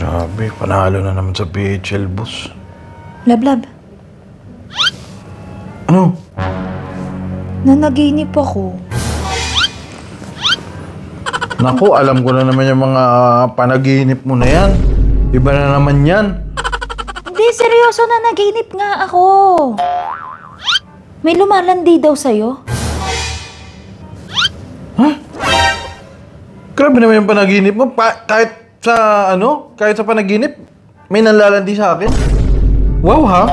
Grabe, panalo na naman sa PHL, boss. Lablab, Ano? nanaginip ako. Naku, alam ko na naman yung mga panaginip mo na yan. Iba na naman yan. Hindi, seryoso na naginip nga ako. May lumalandi daw sa'yo. Grabe naman yung panaginip mo. Kahit sa panaginip, may nanlalandi sa akin. Wow, ha?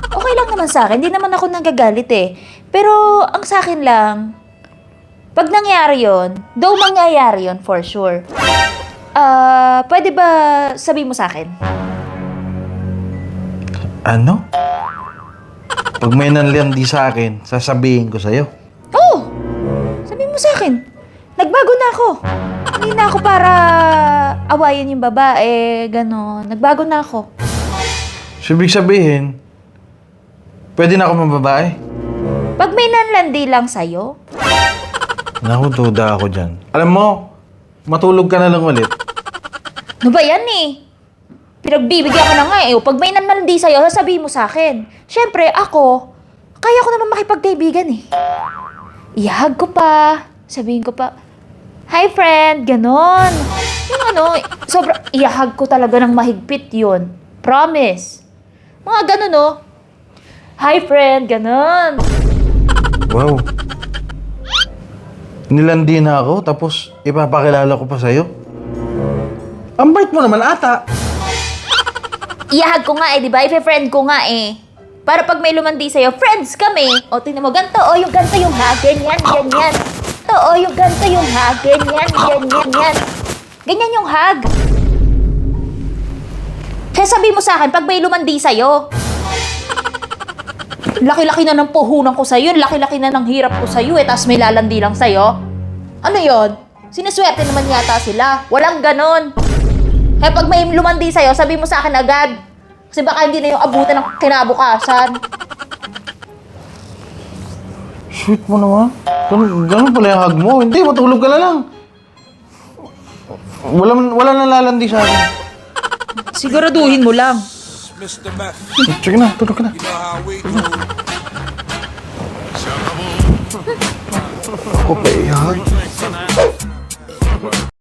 Okay lang naman sa akin, hindi naman ako nagagalit eh. Pero ang sa akin lang, pag nangyari yon, though mangyayari yon for sure, pwede ba sabihin mo sa akin? Ano? Pag may nanlandi sa akin, sasabihin ko sa'yo. Oo! Sabihin mo sa akin. Nagbago na ako. Hindi na ako para awayan yung babae, gano'n. Nagbago na ako. So, ibig sabihin, pwede na ako mababae? Pag may nanlandi lang sa'yo, Naku, duda ako dyan. Alam mo, matulog ka na lang ulit. ano ba yan eh? Pinagbibigyan ko na nga eh. O, pag may nanlandi sa'yo, sasabihin mo sa akin. Siyempre, ako, kaya ko naman makipagkaibigan eh. Ihag ko pa. Sabihin ko pa, hi friend, ganon. Yung sobrang ihag ko talaga ng mahigpit yun. Promise. Mga ganon no. Hi friend, ganon. Wow. Nilandi na ako, tapos ipapakilala ko pa sa'yo. Ang bait mo naman ata. Ihag ko nga eh, di ba? Ipe-friend ko nga eh. Para pag may lumandi sa'yo, friends kami. O, tingnan mo, ganito, o, yung ganito yung hag, ganyan, ganyan. Ito, o, yung ganito yung hag, ganyan, ganyan, yan. Ganyan yung hag. Kaya sabihin mo sa akin, pag may lumandi sa'yo, laki-laki na ng puhunan ko sa'yo, laki-laki na ng hirap ko sa'yo eh, tapos may lalandi lang sa'yo. Ano yon? Siniswerte naman yata sila. Walang ganon. Kaya pag may lumandi sa'yo, sabihin mo sa akin agad. Kasi baka hindi na yung abutan ng kinabukasan. Sweet mo naman. Ganun pala yung hug mo. Hindi, matulog ka na lang. Wala nang lalandi sa akin. Siguraduhin mo lang. Mr. Meth, Sige na, tulog ka na. you know how we do. Ako pa ihag.